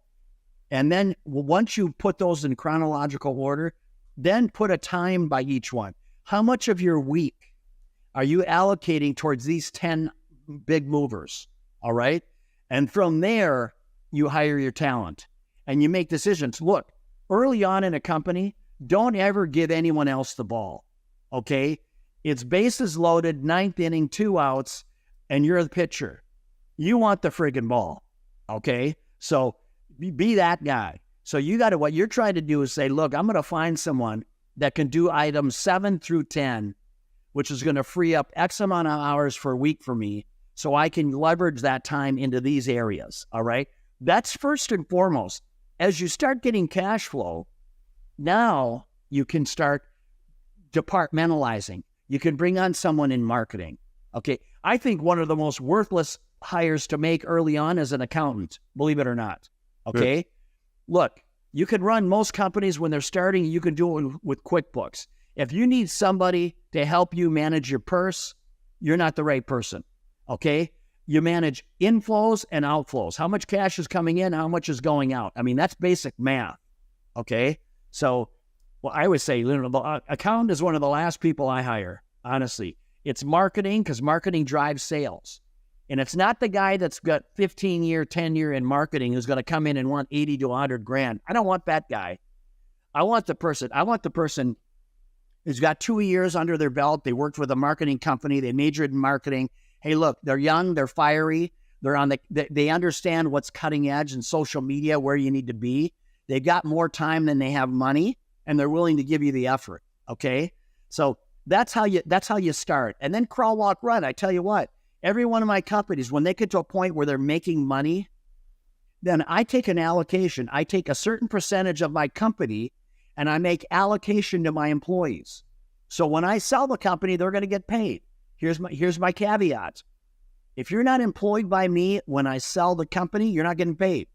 And then once you put those in chronological order, then put a time by each one. How much of your week are you allocating towards these 10 big movers? All right. And from there, you hire your talent and you make decisions. Look, early on in a company, don't ever give anyone else the ball. Okay. It's bases loaded, ninth inning, 2 outs, and you're the pitcher. You want the friggin' ball. Okay. So be that guy. So what you're trying to do is say, look, I'm going to find someone that can do items 7 through 10, which is going to free up X amount of hours for a week for me so I can leverage that time into these areas. All right. That's first and foremost. As you start getting cash flow, now you can start departmentalizing. You can bring on someone in marketing. Okay. I think one of the most worthless hires to make early on is an accountant, believe it or not. Okay. Sure. Look, you can run most companies when they're starting, you can do it with QuickBooks. If you need somebody to help you manage your purse, you're not the right person. Okay. You manage inflows and outflows. How much cash is coming in? How much is going out? I mean, that's basic math. Okay. So, well, I would say, the accountant is one of the last people I hire, honestly. It's marketing, because marketing drives sales. And it's not the guy that's got 15-year tenure in marketing who's going to come in and want 80 to 100 grand. I don't want that guy. I want the person who's got 2 years under their belt. They worked with a marketing company. They majored in marketing. Hey, look, they're young. They're fiery. They understand what's cutting edge in social media, where you need to be. They got more time than they have money, and they're willing to give you the effort. Okay. So that's how you start. And then crawl, walk, run. I tell you what, every one of my companies, when they get to a point where they're making money, then I take an allocation. I take a certain percentage of my company and I make allocation to my employees. So when I sell the company, they're going to get paid. Here's my caveat. If you're not employed by me when I sell the company, you're not getting paid.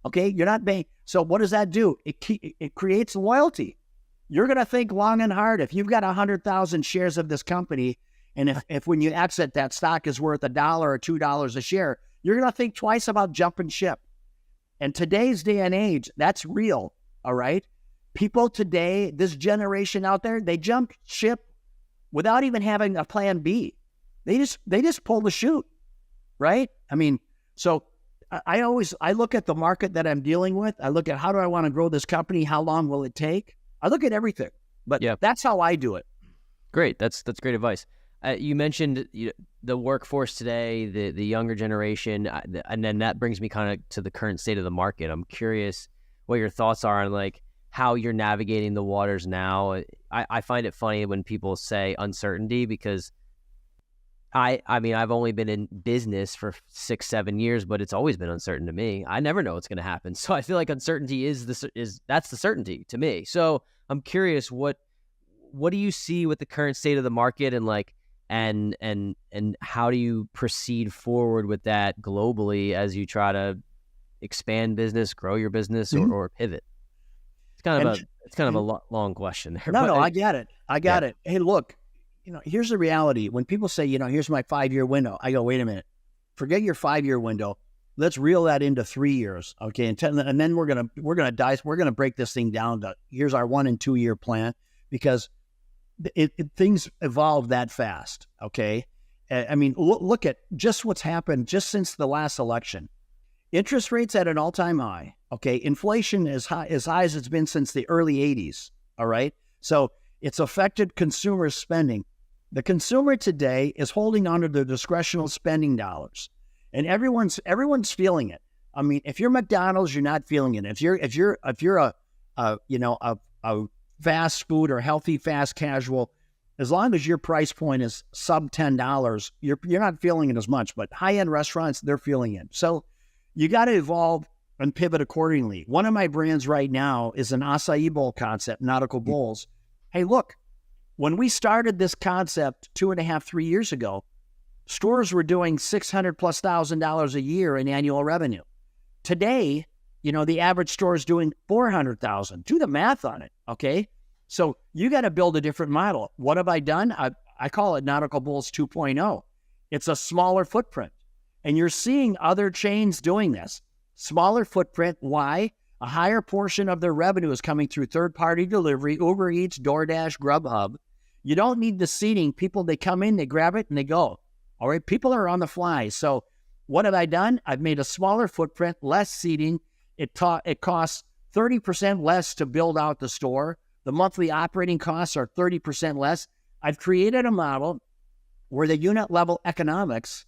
Okay? You're not paying. So what does that do? It creates loyalty. You're going to think long and hard. If you've got 100,000 shares of this company, and if when you exit that stock is worth $1 or $2 a share, you're going to think twice about jumping ship. And today's day and age, that's real. All right. People today, this generation out there, they jump ship without even having a plan B. They just pull the chute. Right. I mean, so I look at the market that I'm dealing with. I look at, how do I want to grow this company? How long will it take? I look at everything, but that's how I do it. Great. That's great advice. You mentioned the workforce today, the younger generation, and then that brings me kind of to the current state of the market. I'm curious what your thoughts are on like how you're navigating the waters now. I find it funny when people say uncertainty, because I mean, I've only been in business for 6-7 years, but it's always been uncertain to me. I never know what's going to happen. So I feel like uncertainty that's the certainty to me. So I'm curious, what do you see with the current state of the market, and like, and how do you proceed forward with that globally as you try to expand business, grow your business, or pivot? It's kind of a long question there. No, I get it. It. Hey, look, here's the reality. When people say, here's my 5-year window, I go, wait a minute, forget your 5-year window. Let's reel that into 3 years. Okay. And then we're going to break this thing down to, here's our 1 and 2 year plan, because things evolve that fast. Okay. I mean, look at just what's happened just since the last election. Interest rates at an all-time high. Okay. Inflation as high as it's been since the early 80s. All right. So it's affected consumer spending. The consumer today is holding onto their discretionary spending dollars, and everyone's feeling it. I mean, if you're McDonald's, you're not feeling it. If you're a fast food or healthy fast casual, as long as your price point is sub $10, you're not feeling it as much. But high-end restaurants, they're feeling it. So you got to evolve and pivot accordingly. One of my brands right now is an acai bowl concept, nautical bowls. Hey, look, when we started this concept 2.5-3 years ago, stores were doing $600,000+ a year in annual revenue. Today, the average store is doing $400,000. Do the math on it, okay? So you got to build a different model. What have I done? I call it Nautical Bowls 2.0. It's a smaller footprint. And you're seeing other chains doing this. Smaller footprint. Why? A higher portion of their revenue is coming through third-party delivery, Uber Eats, DoorDash, Grubhub. You don't need the seating. People, they come in, they grab it, and they go. All right, people are on the fly. So what have I done? I've made a smaller footprint, less seating. It costs 30% less to build out the store. The monthly operating costs are 30% less. I've created a model where the unit level economics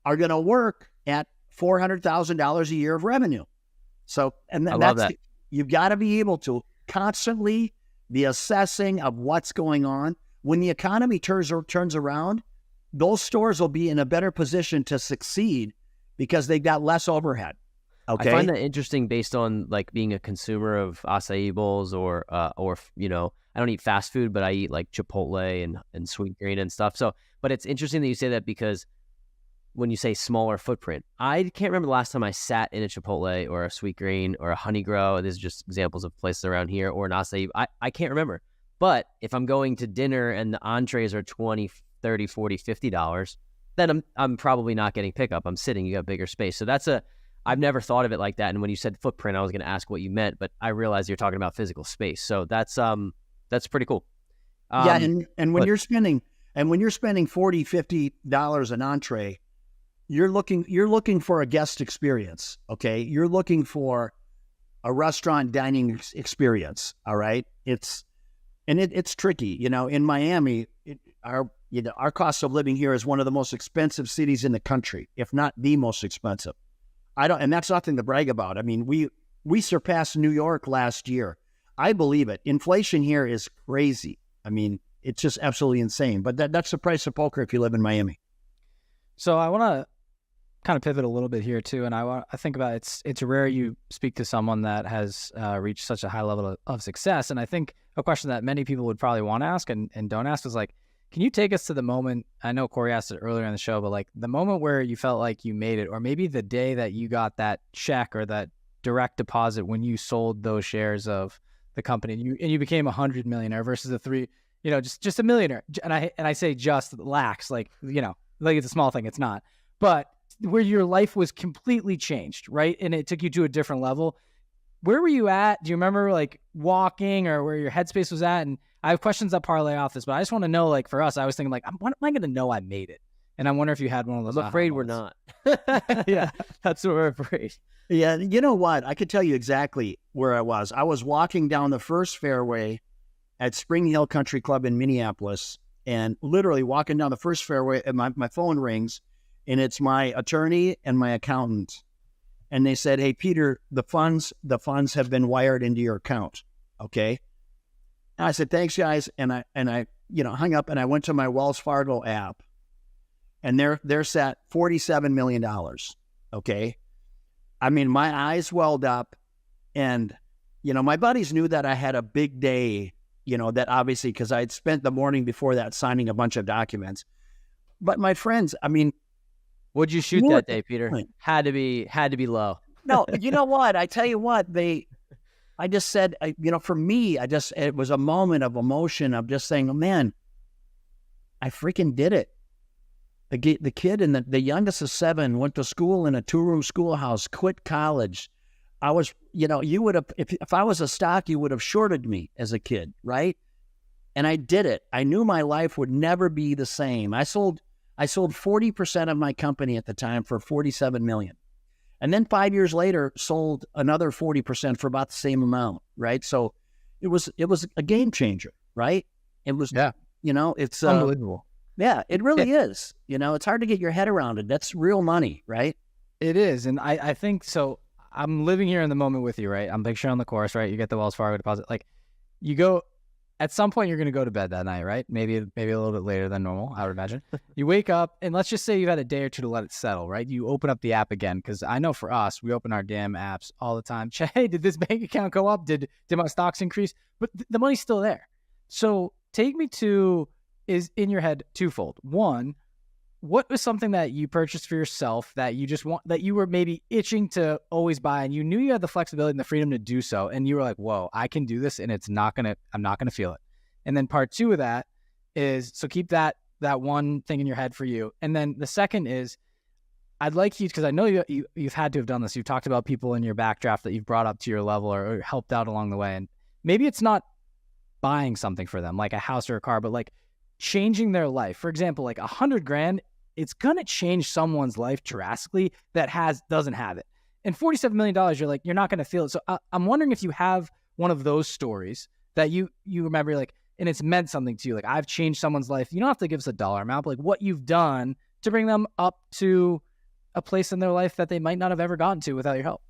are going to work at $400,000 a year of revenue. So, and I love that. You've got to be able to constantly be assessing of what's going on. When the economy turns around, those stores will be in a better position to succeed because they've got less overhead. Okay. I find that interesting based on like being a consumer of acai bowls or you know, I don't eat fast food, but I eat like Chipotle and Sweetgreen and stuff. So, but it's interesting that you say that because when you say smaller footprint, I can't remember the last time I sat in a Chipotle or a Sweetgreen or a Honey Grow. These are just examples of places around here, or an acai. I can't remember. But if I'm going to dinner and the entrees are $20, $30, $40, $50, then I'm probably not getting pickup. I'm sitting, you got bigger space. So I've never thought of it like that. And when you said footprint, I was going to ask what you meant, but I realized you're talking about physical space. So that's pretty cool. And when you're spending $40, $50 an entree, you're looking for a guest experience. Okay. You're looking for a restaurant dining experience. All right. It's tricky, you know, in Miami, our cost of living here is one of the most expensive cities in the country, if not the most expensive. And that's nothing to brag about. I mean, we surpassed New York last year. I believe it. Inflation here is crazy. I mean, it's just absolutely insane. But that's the price of poker if you live in Miami. So I want to kind of pivot a little bit here too, and I think about it's rare you speak to someone that has reached such a high level of success. And I think a question that many people would probably want to ask and don't ask is like, can you take us to the moment? I know Corey asked it earlier in the show, but like the moment where you felt like you made it, or maybe the day that you got that check or that direct deposit when you sold those shares of the company and you became $100 millionaire versus just a millionaire. And I say just lax, like, you know, like it's a small thing. It's not, but where your life was completely changed, right? And it took you to a different level. Where were you at? Do you remember like walking or where your headspace was at? And I have questions that parlay off this, but I just want to know, like for us, I was thinking like, when am I going to know I made it? And I wonder if you had one of those. I'm afraid we're not. Yeah, that's what we're afraid. Yeah, you know what? I could tell you exactly where I was. I was walking down the first fairway at Spring Hill Country Club in Minneapolis, and literally walking down the first fairway, and my phone rings, and it's my attorney and my accountant. And they said, "Hey, Peter, the funds have been wired into your account." Okay. And I said, "Thanks, guys." And I hung up, and I went to my Wells Fargo app, and there sat $47 million. Okay. I mean, my eyes welled up, and, you know, my buddies knew that I had a big day, you know, that obviously, because I had spent the morning before that signing a bunch of documents. But my friends, I mean, what'd you shoot that day, Peter? Had to be low. No, you know what? I tell you what, I just said, for me, it was a moment of emotion of just saying, oh, man, I freaking did it. The kid and the youngest of 7 went to school in a 2-room schoolhouse, quit college. I was, you would have, if I was a stock, you would have shorted me as a kid, right? And I did it. I knew my life would never be the same. I sold 40% of my company at the time for $47 million. And then 5 years later, sold another 40% for about the same amount, right? So it was a game changer, right? It was, it's unbelievable. Yeah, it really is. It's hard to get your head around it. That's real money, right? It is. And I think so. I'm living here in the moment with you, right? I'm picturing on the course, right? You get the Wells Fargo deposit. Like, you go, at some point, you're going to go to bed that night, right? Maybe a little bit later than normal, I would imagine. You wake up, and let's just say you've had a day or two to let it settle, right? You open up the app again, because I know for us, we open our damn apps all the time. Hey, did this bank account go up? Did my stocks increase? But the money's still there. So take me to, is in your head twofold. One, what was something that you purchased for yourself that you just want, that you were maybe itching to always buy, and you knew you had the flexibility and the freedom to do so, and you were like, whoa, I can do this, and I'm not gonna feel it. And then part 2 of that is, so keep that one thing in your head for you. And then the second is, I'd like you, because I know you've had to have done this. You've talked about people in your backdraft that you've brought up to your level or helped out along the way. And maybe it's not buying something for them, like a house or a car, but like changing their life. For example, like $100,000, it's gonna change someone's life drastically that doesn't have it. And $47 million, you're not gonna feel it. So I'm wondering if you have one of those stories that you remember, like, and it's meant something to you. Like, I've changed someone's life. You don't have to give us a dollar amount, but like what you've done to bring them up to a place in their life that they might not have ever gotten to without your help.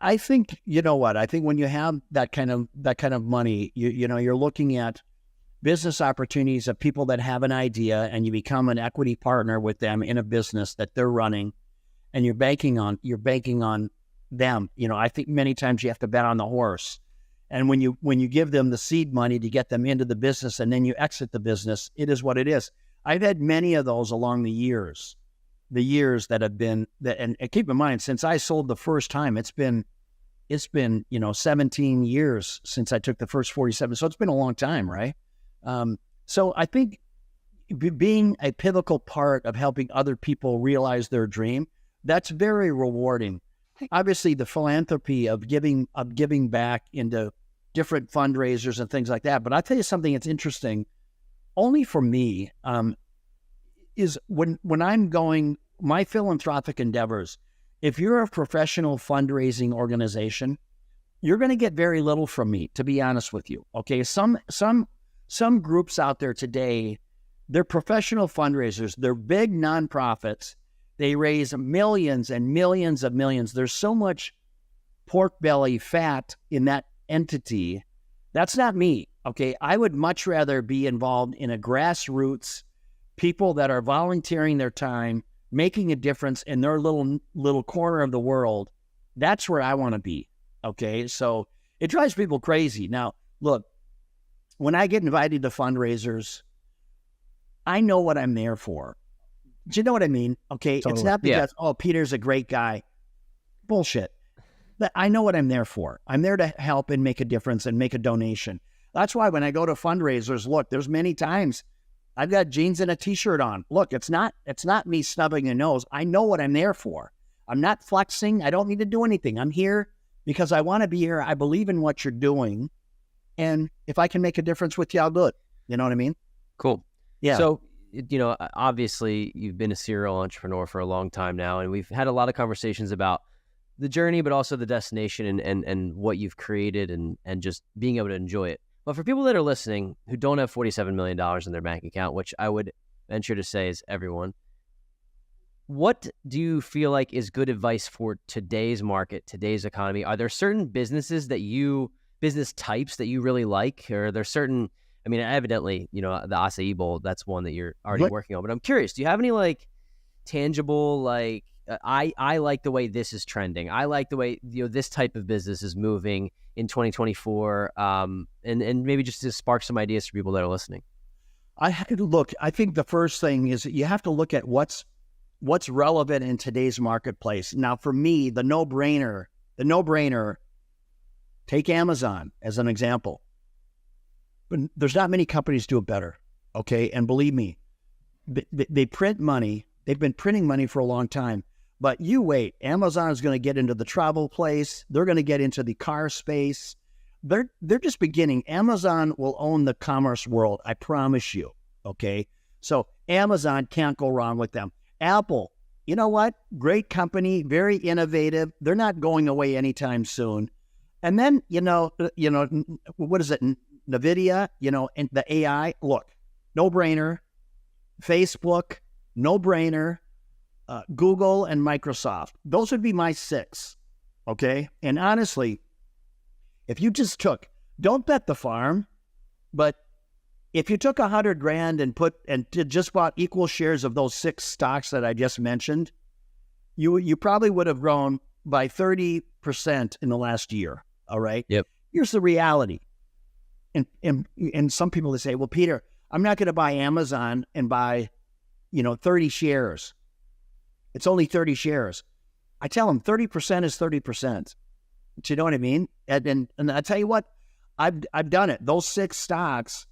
I think, you know what? I think when you have that kind of money, you're looking at business opportunities of people that have an idea, and you become an equity partner with them in a business that they're running, and you're banking on them. I think many times you have to bet on the horse. And when you give them the seed money to get them into the business, and then you exit the business, it is what it is. I've had many of those along the years that have been that. And keep in mind, since I sold the first time, it's been 17 years since I took the first 47. So it's been a long time, right? So I think being a pivotal part of helping other people realize their dream, that's very rewarding. Obviously, the philanthropy of giving back into different fundraisers and things like that. But I'll tell you something that's interesting, only for me, is when I'm going, my philanthropic endeavors, if you're a professional fundraising organization, you're going to get very little from me, to be honest with you. Okay, some groups out there today, they're professional fundraisers. They're big nonprofits. They raise millions and millions of millions. There's so much pork belly fat in that entity. That's not me, okay? I would much rather be involved in a grassroots, people that are volunteering their time, making a difference in their little corner of the world. That's where I want to be, okay? So it drives people crazy. Now, look, when I get invited to fundraisers, I know what I'm there for. Do you know what I mean? Okay, totally. It's not because, Peter's a great guy. Bullshit. But I know what I'm there for. I'm there to help and make a difference and make a donation. That's why when I go to fundraisers, look, there's many times I've got jeans and a t-shirt on. Look, it's not me snubbing a nose. I know what I'm there for. I'm not flexing. I don't need to do anything. I'm here because I want to be here. I believe in what you're doing. And if I can make a difference with you, I'll do it. You know what I mean? Cool. Yeah. So, obviously you've been a serial entrepreneur for a long time now, and we've had a lot of conversations about the journey, but also the destination and what you've created and just being able to enjoy it. But for people that are listening who don't have $47 million in their bank account, which I would venture to say is everyone, what do you feel like is good advice for today's market, today's economy? Are there certain business types that you really like? Or are there certain, evidently, the acai bowl, that's one that you're already working on. But I'm curious, do you have any tangible, I like the way this is trending. I like the way, this type of business is moving in 2024. And maybe just to spark some ideas for people that are listening. I think the first thing is you have to look at what's relevant in today's marketplace. Now, for me, the no-brainer, take Amazon as an example. But there's not many companies do it better, okay? And believe me, they print money. They've been printing money for a long time. But you wait, Amazon is going to get into the travel place. They're going to get into the car space. They're just beginning. Amazon will own the commerce world, I promise you, okay? So Amazon, can't go wrong with them. Apple, you know what? Great company, very innovative. They're not going away anytime soon. And then, what is it? NVIDIA, and the AI, look, no-brainer. Facebook, no-brainer. Google and Microsoft. Those would be my 6, okay? And honestly, if you just don't bet the farm, but if you took $100,000 and just bought equal shares of those 6 stocks that I just mentioned, you probably would have grown by 30% in the last year, all right? Yep. Here's the reality. And some people, they say, well, Peter, I'm not going to buy Amazon and buy, 30 shares. It's only 30 shares. I tell them 30% is 30%. Do you know what I mean? And I tell you what, I've done it. Those 6 stocks,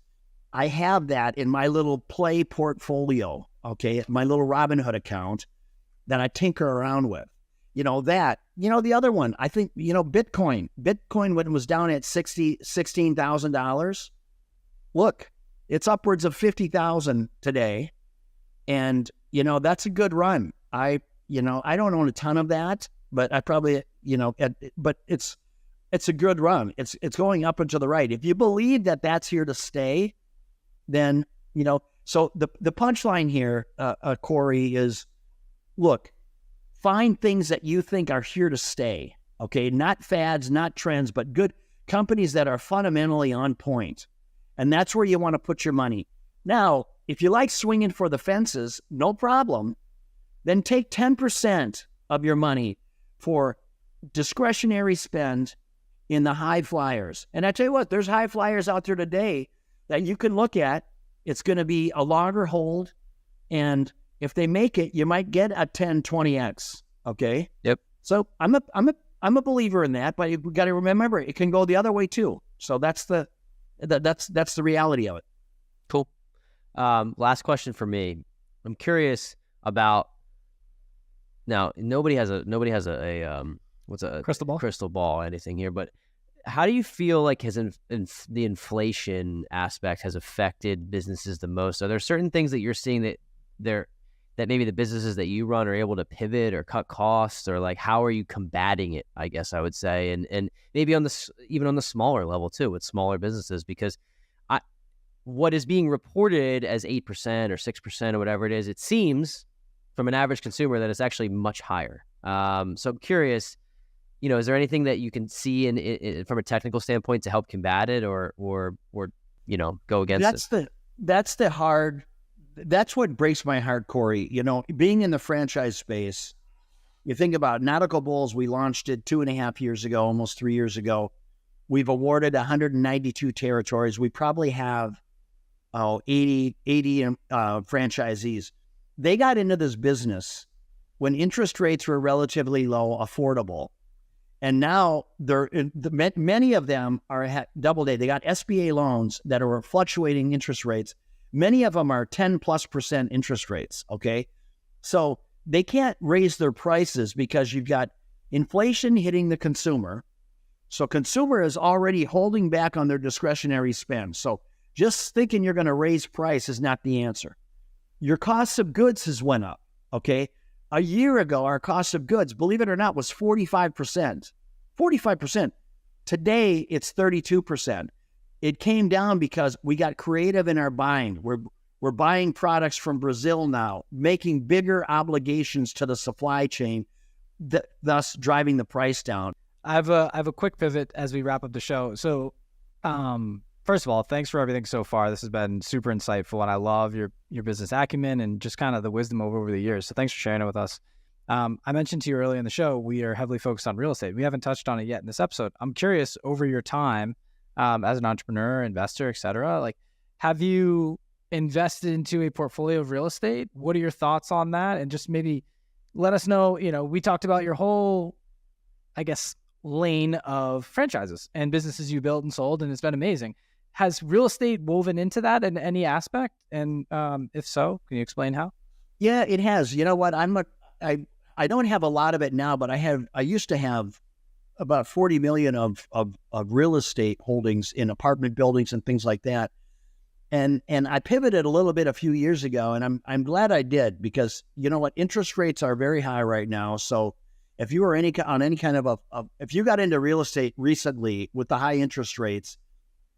I have that in my little play portfolio, okay? My little Robinhood account that I tinker around with. The other one, I think, Bitcoin when it was down at $16,000, look, It's upwards of 50,000 today. And, that's a good run. I don't own a ton of that, but I probably, but it's a good run. It's going up and to the right. If you believe that that's here to stay, then, so the punchline here, Corey, is, look, find things that you think are here to stay, okay? Not fads, not trends, but good companies that are fundamentally on point. And that's where you want to put your money. Now, if you like swinging for the fences, no problem. Then take 10% of your money for discretionary spend in the high flyers. And I tell you what, there's high flyers out there today that you can look at. It's going to be a longer hold. And if they make it, you might get a 10, 20x. Okay. Yep. So I'm a believer in that, but you got to remember it can go the other way too. So that's the reality of it. Cool. Last question for me. I'm curious about, now nobody has a what's a crystal ball, anything here, but how do you feel like the inflation aspect has affected businesses the most? Are there certain things that you're seeing that maybe the businesses that you run are able to pivot or cut costs, or like how are you combating it, I guess I would say, and maybe even on the smaller level too, with smaller businesses, because what is being reported as 8% or 6% or whatever it is, it seems from an average consumer that it's actually much higher. So I'm curious, is there anything that you can see in from a technical standpoint to help combat it or go against it? That's what breaks my heart, Corey. Being in the franchise space, you think about Nautical Bulls, we launched it 2.5 years ago, almost 3 years ago. We've awarded 192 territories. We probably have 80 franchisees. They got into this business when interest rates were relatively low, affordable. And now many of them are double A. They got SBA loans that are fluctuating interest rates. Many of them are 10+% interest rates, okay? So they can't raise their prices because you've got inflation hitting the consumer. So consumer is already holding back on their discretionary spend. So just thinking you're going to raise price is not the answer. Your cost of goods has went up, okay? A year ago, our cost of goods, believe it or not, was 45%. 45%. Today, it's 32%. It came down because we got creative in our buying. We're buying products from Brazil now, making bigger obligations to the supply chain, thus driving the price down. I have a quick pivot as we wrap up the show. So, first of all, thanks for everything so far. This has been super insightful, and I love your business acumen and just kind of the wisdom over the years. So thanks for sharing it with us. I mentioned to you earlier in the show, we are heavily focused on real estate. We haven't touched on it yet in this episode. I'm curious, over your time as an entrepreneur, investor, et cetera, like, have you invested into a portfolio of real estate? What are your thoughts on that? And just maybe let us know, we talked about your whole, I guess, lane of franchises and businesses you built and sold, and it's been amazing. Has real estate woven into that in any aspect? And if so, can you explain how? Yeah, it has. You know what? I don't have a lot of it now, but I used to have about 40 million of real estate holdings in apartment buildings and things like that. And I pivoted a little bit a few years ago, and I'm glad I did, because you know what? Interest rates are very high right now. So if you were if you got into real estate recently with the high interest rates,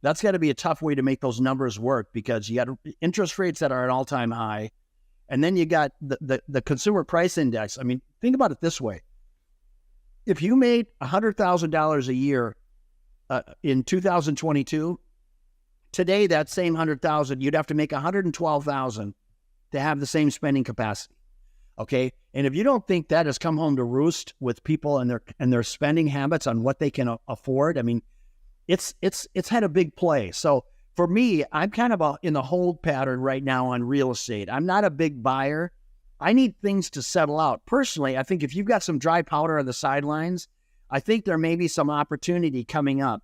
that's got to be a tough way to make those numbers work, because you got interest rates that are at all-time high, and then you got the consumer price index. I mean, think about it this way. If you made $100,000 a year in 2022, today that same 100,000, you'd have to make 112,000 to have the same spending capacity. Okay, and if you don't think that has come home to roost with people and their spending habits on what they can afford, I mean, it's had a big play. So for me, I'm kind of in the hold pattern right now on real estate. I'm not a big buyer. I need things to settle out. Personally, I think if you've got some dry powder on the sidelines, I think there may be some opportunity coming up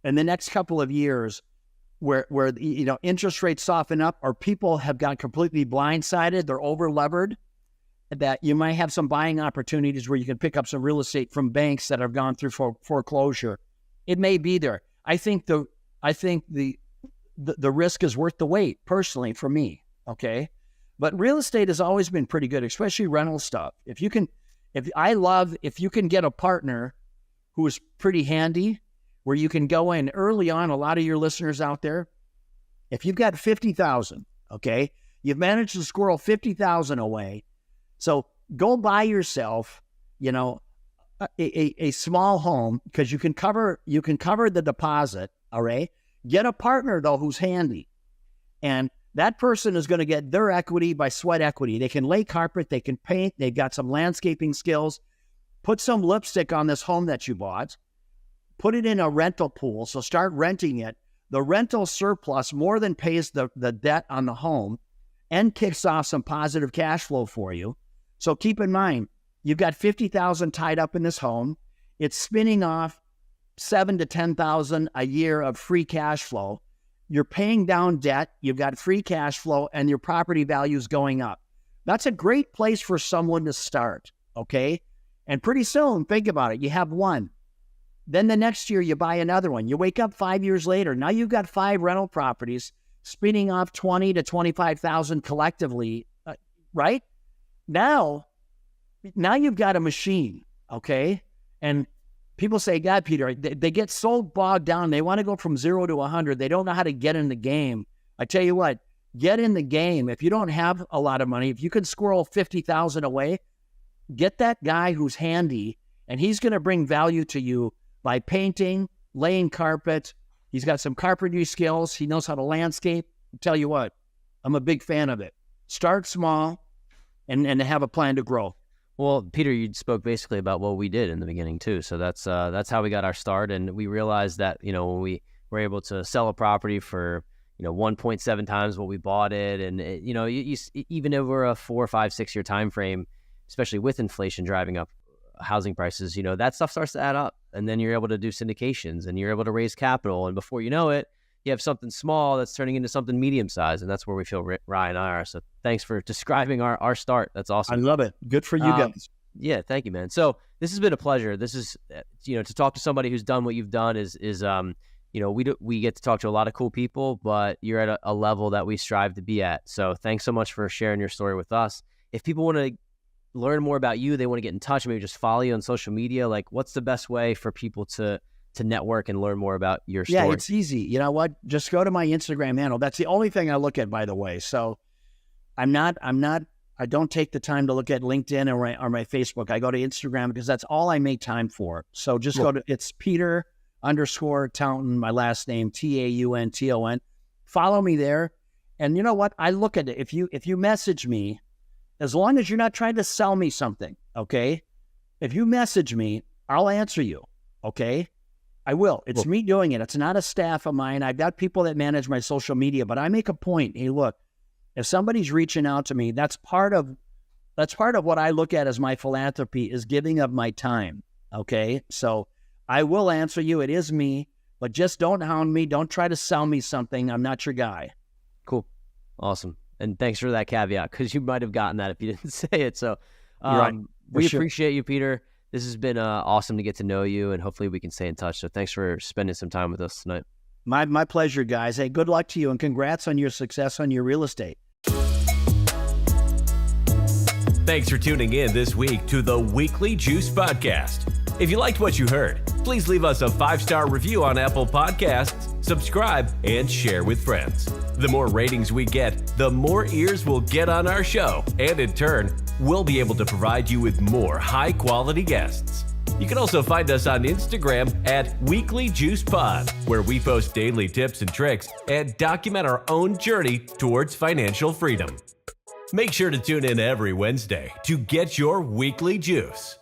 in the next couple of years where interest rates soften up, or people have got completely blindsided, they're over-levered, that you might have some buying opportunities where you can pick up some real estate from banks that have gone through foreclosure. It may be there. I think the the risk is worth the wait, personally, for me, okay? But real estate has always been pretty good, especially rental stuff. If you can get a partner who is pretty handy, where you can go in early on. A lot of your listeners out there, if you've got 50,000, okay, you've managed to squirrel 50,000 away. So go buy yourself, a small home, because you can cover the deposit. All right. Get a partner though who's handy, and that person is going to get their equity by sweat equity. They can lay carpet, they can paint, they've got some landscaping skills. Put some lipstick on this home that you bought. Put it in a rental pool. So start renting it. The rental surplus more than pays the debt on the home and kicks off some positive cash flow for you. So keep in mind, you've got 50,000 tied up in this home. It's spinning off 7 to 10,000 a year of free cash flow. You're paying down debt. You've got free cash flow, and your property value is going up. That's a great place for someone to start. Okay. And pretty soon, think about it, you have one. Then the next year, you buy another one. You wake up 5 years later. Now you've got 5 rental properties spinning off 20 to 25,000 collectively, right? Now you've got a machine, okay? And people say, God, Peter, they get so bogged down. They want to go from 0 to 100. They don't know how to get in the game. I tell you what, get in the game. If you don't have a lot of money, if you can squirrel 50,000 away, get that guy who's handy, and he's going to bring value to you by painting, laying carpet. He's got some carpentry skills. He knows how to landscape. I'll tell you what, I'm a big fan of it. Start small and have a plan to grow. Well, Peter, you spoke basically about what we did in the beginning too. So that's how we got our start. And we realized that, when we were able to sell a property for, 1.7 times what we bought it. And, you even over a 4, 5, 6 year time frame, especially with inflation driving up housing prices, that stuff starts to add up. And then you're able to do syndications and you're able to raise capital. And before you know it, you have something small that's turning into something medium-sized. And that's where we feel Ryan and I are. So thanks for describing our start. That's awesome. I love it. Good for you guys. Yeah, thank you, man. So this has been a pleasure. This is, to talk to somebody who's done what you've done is we get to talk to a lot of cool people, but you're at a level that we strive to be at. So thanks so much for sharing your story with us. If people want to learn more about you, they want to get in touch, maybe just follow you on social media, like what's the best way for people to network and learn more about your story? Yeah, it's easy. You know what? Just go to my Instagram handle. That's the only thing I look at, by the way. So I don't take the time to look at LinkedIn or my Facebook. I go to Instagram because that's all I make time for. So just go to, it's Peter_Taunton, my last name, Taunton. Follow me there. And you know what? I look at it. If you message me, as long as you're not trying to sell me something, okay? If you message me, I'll answer you, okay? I will. It's me doing it. It's not a staff of mine. I've got people that manage my social media, but I make a point. Hey, look, if somebody's reaching out to me, that's part of what I look at as my philanthropy, is giving of my time, okay? So I will answer you. It is me, but just don't hound me. Don't try to sell me something. I'm not your guy. Cool. Awesome. And thanks for that caveat, because you might have gotten that if you didn't say it. So right. We appreciate you, Peter. This has been awesome to get to know you, and hopefully we can stay in touch. So thanks for spending some time with us tonight. My pleasure, guys. Hey, good luck to you, and congrats on your success on your real estate. Thanks for tuning in this week to the Weekly Juice Podcast. If you liked what you heard, please leave us a 5-star review on Apple Podcasts, subscribe, and share with friends. The more ratings we get, the more ears we'll get on our show, and in turn, we'll be able to provide you with more high-quality guests. You can also find us on Instagram at Weekly Juice Pod, where we post daily tips and tricks and document our own journey towards financial freedom. Make sure to tune in every Wednesday to get your weekly juice.